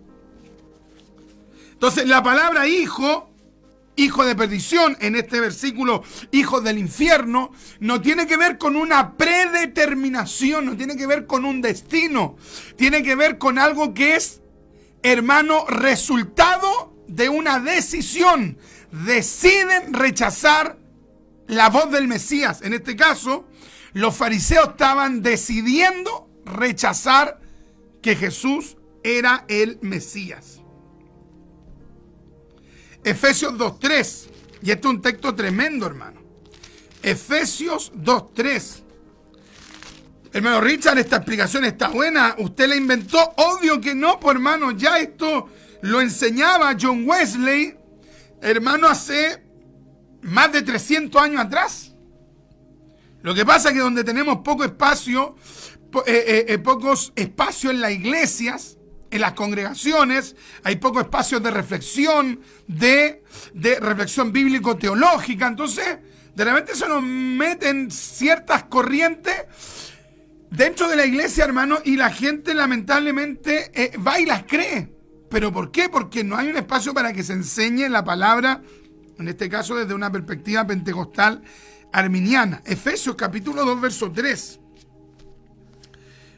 Entonces, la palabra hijo de perdición, en este versículo, hijo del infierno, no tiene que ver con una predeterminación, no tiene que ver con un destino, tiene que ver con algo que es, hermano, resultado de una decisión. Deciden rechazar la voz del Mesías. En este caso, los fariseos estaban decidiendo rechazar que Jesús era el Mesías. Efesios 2:3, y este es un texto tremendo, hermano. Efesios 2:3. Hermano Richard, esta explicación está buena. ¿Usted la inventó? Obvio que no, pues, hermano. Ya esto lo enseñaba John Wesley, hermano, hace más de 300 años atrás. Lo que pasa es que donde tenemos pocos espacios en las iglesias, en las congregaciones, hay pocos espacios de reflexión, de reflexión bíblico-teológica. Entonces, de repente se nos meten ciertas corrientes dentro de la iglesia, hermano, y la gente lamentablemente va y las cree. ¿Pero por qué? Porque no hay un espacio para que se enseñe la palabra, en este caso desde una perspectiva pentecostal arminiana. Efesios capítulo 2, verso 3.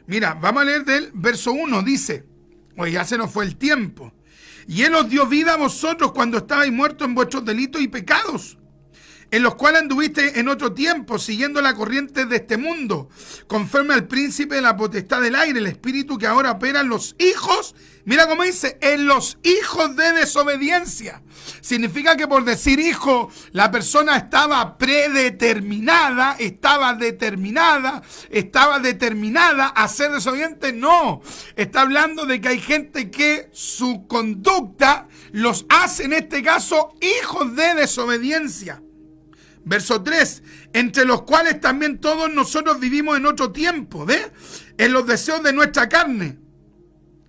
Mira, vamos a leer del verso 1, dice, oye, ya se nos fue el tiempo. Y Él os dio vida a vosotros cuando estabais muertos en vuestros delitos y pecados, en los cuales anduviste en otro tiempo, siguiendo la corriente de este mundo, conforme al príncipe de la potestad del aire, el espíritu que ahora opera en los hijos, mira cómo dice, en los hijos de desobediencia. Significa que por decir hijo, la persona estaba predeterminada, estaba determinada a ser desobediente. No, está hablando de que hay gente que su conducta los hace, en este caso, hijos de desobediencia. Verso 3, entre los cuales también todos nosotros vivimos en otro tiempo, ¿ves? En los deseos de nuestra carne,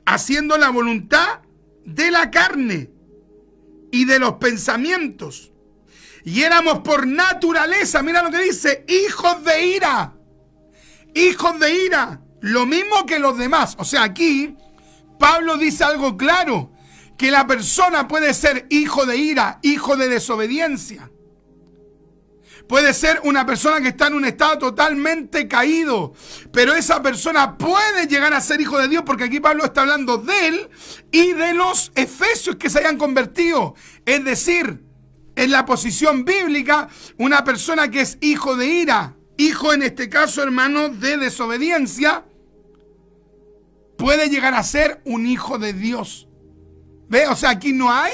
haciendo la voluntad de la carne y de los pensamientos. Y éramos por naturaleza, mira lo que dice, hijos de ira. Hijos de ira, lo mismo que los demás. O sea, aquí Pablo dice algo claro, que la persona puede ser hijo de ira, hijo de desobediencia. Puede ser una persona que está en un estado totalmente caído, pero esa persona puede llegar a ser hijo de Dios, porque aquí Pablo está hablando de él y de los efesios que se hayan convertido. Es decir, en la posición bíblica, una persona que es hijo de ira, hijo en este caso, hermano, de desobediencia, puede llegar a ser un hijo de Dios. ¿Ve? O sea, aquí no hay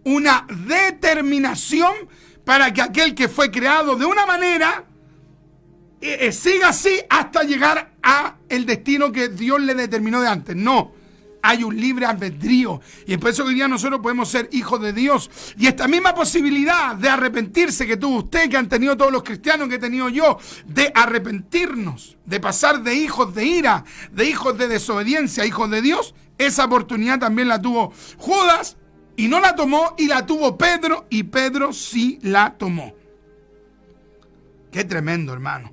una determinación para que aquel que fue creado de una manera siga así hasta llegar a el destino que Dios le determinó de antes. No, hay un libre albedrío, y es por eso que hoy día nosotros podemos ser hijos de Dios. Y esta misma posibilidad de arrepentirse que tuvo usted, que han tenido todos los cristianos, que he tenido yo, de arrepentirnos, de pasar de hijos de ira, de hijos de desobediencia a hijos de Dios, esa oportunidad también la tuvo Judas, y no la tomó, y la tuvo Pedro, y Pedro sí la tomó. Qué tremendo, hermano.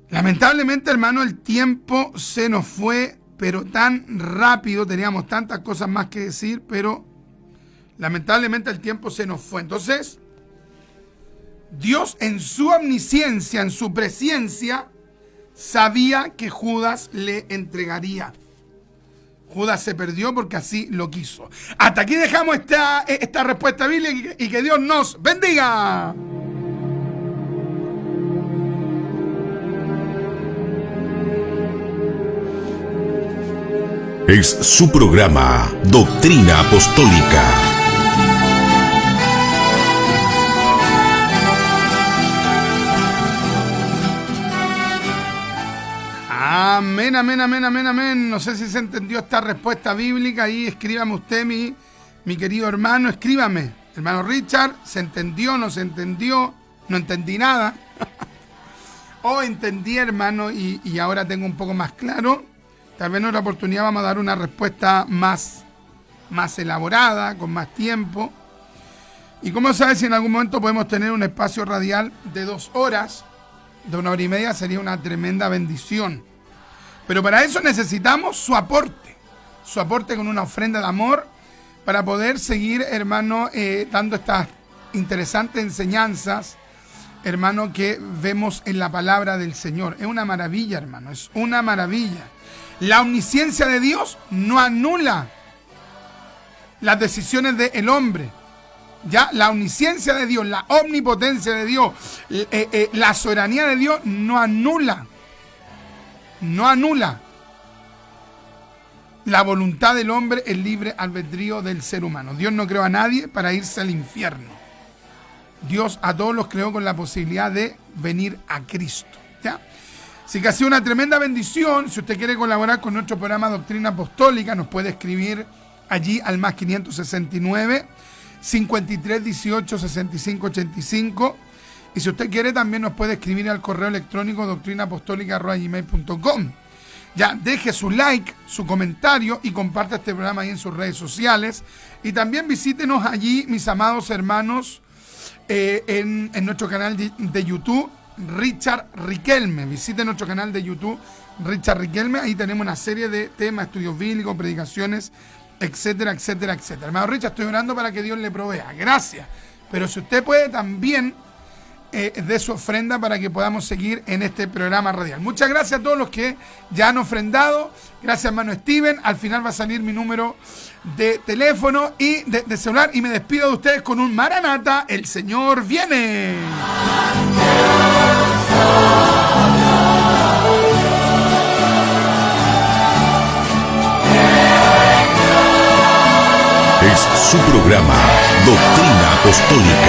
Lamentablemente, hermano, el tiempo se nos fue, pero tan rápido. Teníamos tantas cosas más que decir, pero lamentablemente el tiempo se nos fue. Entonces, Dios en su omnisciencia, en su presciencia, sabía que Judas le entregaría. Judas se perdió porque así lo quiso. Hasta aquí dejamos esta respuesta bíblica, y que Dios nos bendiga. Es su programa Doctrina Apostólica. Amén, amén, amén, amén, amén. No sé si se entendió esta respuesta bíblica. Ahí escríbame usted, mi querido hermano, escríbame. Hermano Richard, ¿se entendió? ¿No se entendió? No entendí nada. Entendí, hermano, y ahora tengo un poco más claro. Tal vez en otra oportunidad vamos a dar una respuesta más elaborada, con más tiempo. Y como sabes, si en algún momento podemos tener un espacio radial de 2 horas, de 1 hora y media, sería una tremenda bendición. Pero para eso necesitamos su aporte con una ofrenda de amor, para poder seguir, hermano, dando estas interesantes enseñanzas, hermano, que vemos en la palabra del Señor. Es una maravilla, hermano, es una maravilla. La omnisciencia de Dios no anula las decisiones del hombre. Ya, la omnisciencia de Dios, la omnipotencia de Dios, la soberanía de Dios no anula la voluntad del hombre, el libre albedrío del ser humano. Dios no creó a nadie para irse al infierno. Dios a todos los creó con la posibilidad de venir a Cristo. ¿Ya? Así que ha sido una tremenda bendición. Si usted quiere colaborar con nuestro programa Doctrina Apostólica, nos puede escribir allí al más 569 53 18 65 85. Y si usted quiere, también nos puede escribir al correo electrónico doctrinaapostolica@gmail.com. Ya, deje su like, su comentario y comparta este programa ahí en sus redes sociales. Y también visítenos allí, mis amados hermanos, en nuestro canal de YouTube, Richard Riquelme. Visite nuestro canal de YouTube, Richard Riquelme. Ahí tenemos una serie de temas, estudios bíblicos, predicaciones, etcétera, etcétera, etcétera. Hermano Richard, estoy orando para que Dios le provea. Gracias. Pero si usted puede también de su ofrenda para que podamos seguir en este programa radial. Muchas gracias a todos los que ya han ofrendado. Gracias, hermano Steven. Al final va a salir mi número de teléfono y de celular. Y me despido de ustedes con un Maranata. El Señor viene. Es su programa Doctrina Apostólica.